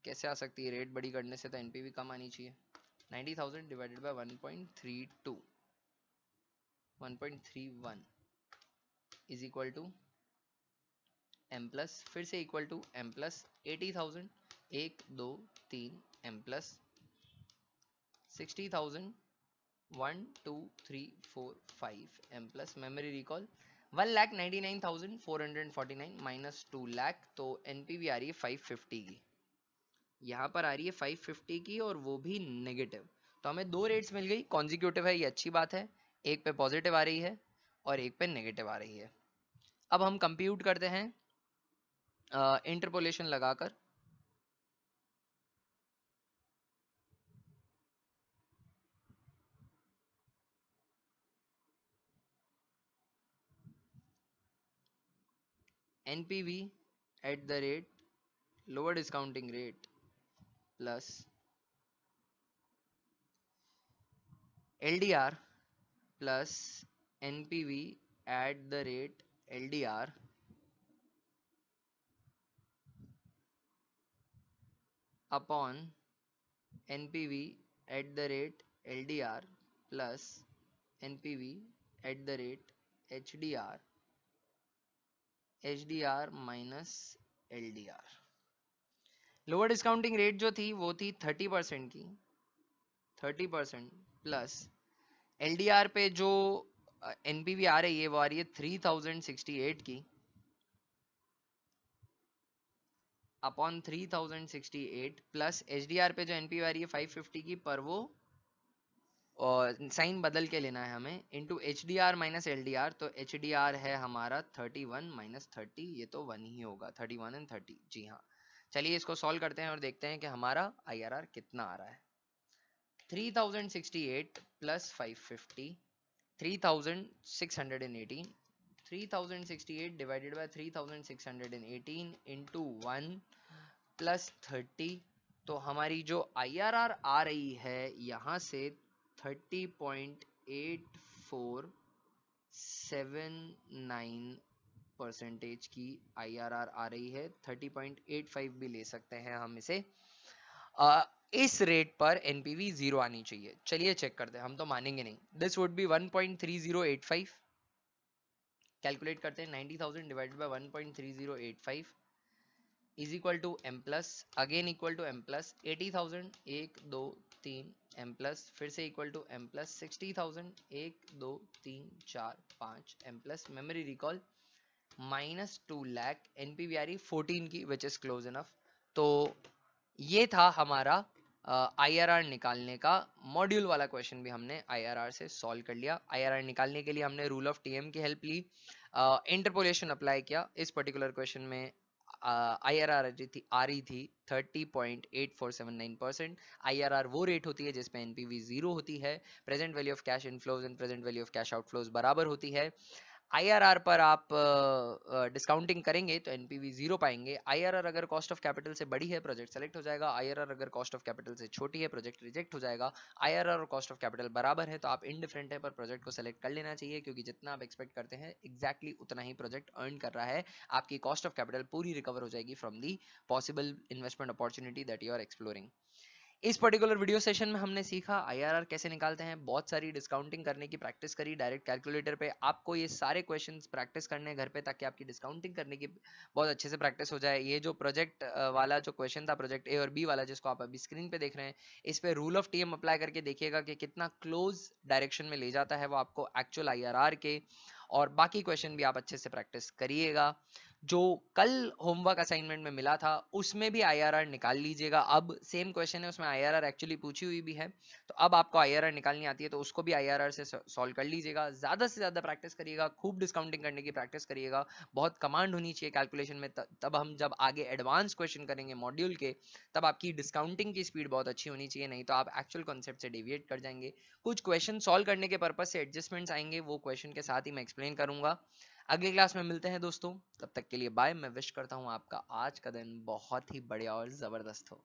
कैसे आ सकती है, रेट बड़ी करने से तो एनपीवी कम आनी चाहिए। 90,000 divided by 1.32, 1.31 is equal to M plus, फिर से equal to M plus 80,000, 1 2 3 M plus 60,000, 1 2 3 4 5 M plus, memory recall 1,99,449 minus 2 lakh, तो एनपीवी आ रही है 550 की, यहाँ पर आ रही है 550 की और वो भी नेगेटिव। तो हमें दो रेट्स मिल गई, कॉन्जिक्यूटिव है, ये अच्छी बात है। एक पे पॉजिटिव आ रही है और एक पे नेगेटिव आ रही है। अब हम कंप्यूट करते हैं इंटरपोलेशन लगाकर। NPV at the rate lower discounting rate plus LDR plus NPV at the rate LDR upon NPV at the rate LDR plus NPV at the rate HDR, HDR minus LDR. Lower discounting rate जो थी वो थी 30% की, 30% plus LDR पे जो NPV आ रही है वो आ रही है 3068 की, अपॉन 3068 प्लस एचडीआर पे जो एनपीवी आ रही है 550 की, पर वो और साइन बदल के लेना है हमें, into H D R minus L D R. तो एच डी आर है हमारा 31 माइनस 30, ये तो 1 ही होगा, 31 एंड 30, जी हाँ। चलिए इसको सॉल्व करते हैं और देखते हैं कि हमारा आई आर आर कितना आ रहा है। 3068 plus 550, 3618, 3068 divided by 3618 into 1 plus 30। तो हमारी जो IRR आ रही है यहाँ से 30.8479% की IRR आ रही है। 30.85 भी ले सकते हैं हम इसे। इस रेट पर एनपीवी 0 आनी चाहिए। चलिए चेक करते हैं, हम तो मानेंगे नहीं। This would be 1.3085। कैलकुलेट करते हैं, 90,000 divided by 1.3085 is equal to M plus, again equal to M plus 80,000 1 2 3 M plus, फिर से equal to M plus 60,000 1 2 3 4 5 M plus, memory recall minus 2 lakh, NPV R 14 की विच इज क्लोज इनफ। तो ये था हमारा IRR निकालने का मॉड्यूल वाला क्वेश्चन, भी हमने आईआरआर से सॉल्व कर लिया। आईआरआर निकालने के लिए हमने रूल ऑफ टीएम की हेल्प ली, इंटरपोलेशन अप्लाई किया। इस पर्टिकुलर क्वेश्चन में आईआरआर आ रही थी 30.8479%। आईआरआर वो रेट होती है जिसपे एनपीवी 0 होती है, present value of cash inflows and present value of cash outflows बराबर होती है। आईआरआर पर आप डिस्काउंटिंग करेंगे तो एनपीवी 0 पाएंगे। आईआरआर अगर कॉस्ट ऑफ कैपिटल से बड़ी है प्रोजेक्ट सेलेक्ट हो जाएगा, आईआरआर अगर कॉस्ट ऑफ कैपिटल से छोटी है प्रोजेक्ट रिजेक्ट हो जाएगा। आईआरआर और कॉस्ट ऑफ कैपिटल बराबर है तो आप इनडिफरेंट है पर प्रोजेक्ट को सेलेक्ट कर लेना चाहिए, क्योंकि जितना आप एक्सपेक्ट करते हैं एग्जैक्टली उतना ही प्रोजेक्ट अर्न कर रहा है। आपकी कॉस्ट ऑफ कैपिटल पूरी रिकवर हो जाएगी from the possible investment opportunity that you are exploring. इस पर्टिकुलर वीडियो सेशन में हमने सीखा आईआरआर कैसे निकालते हैं, बहुत सारी डिस्काउंटिंग करने की प्रैक्टिस करी डायरेक्ट कैलकुलेटर पे। आपको ये सारे क्वेश्चंस प्रैक्टिस करने हैं घर पे, ताकि आपकी डिस्काउंटिंग करने की बहुत अच्छे से प्रैक्टिस हो जाए। ये जो प्रोजेक्ट वाला जो क्वेश्चन था, प्रोजेक्ट ए और बी वाला, जिसको आप अभी स्क्रीन पे देख रहे हैं, इस पे रूल ऑफ टीएम अप्लाई करके देखिएगा कि कितना क्लोज डायरेक्शन में ले जाता है वो आपको एक्चुअल आईआरआर के। और बाकी क्वेश्चन भी आप अच्छे से प्रैक्टिस करिएगा। जो कल होमवर्क असाइनमेंट में मिला था उसमें भी आईआरआर निकाल लीजिएगा। अब सेम क्वेश्चन है, उसमें आईआरआर एक्चुअली पूछी हुई भी है, तो अब आपको आईआरआर निकालनी आती है तो उसको भी आईआरआर से सॉल्व कर लीजिएगा। ज्यादा से ज्यादा प्रैक्टिस करिएगा, खूब डिस्काउंटिंग करने की प्रैक्टिस करिएगा, बहुत कमांड होनी चाहिए कैलकुलेशन में। तब हम जब आगे एडवांस क्वेश्चन करेंगे मॉड्यूल के, तब आपकी डिस्काउंटिंग की स्पीड बहुत अच्छी होनी चाहिए, नहीं तो आप एक्चुअल कॉन्सेप्ट से डेविएट कर जाएंगे। कुछ क्वेश्चन सॉल्व करने के पर्पज से एडजस्टमेंट्स आएंगे, वो क्वेश्चन के साथ ही मैं एक्सप्लेन करूंगा। अगली क्लास में मिलते हैं दोस्तों, तब तक के लिए बाय। मैं विश करता हूँ आपका आज का दिन बहुत ही बढ़िया और जबरदस्त हो।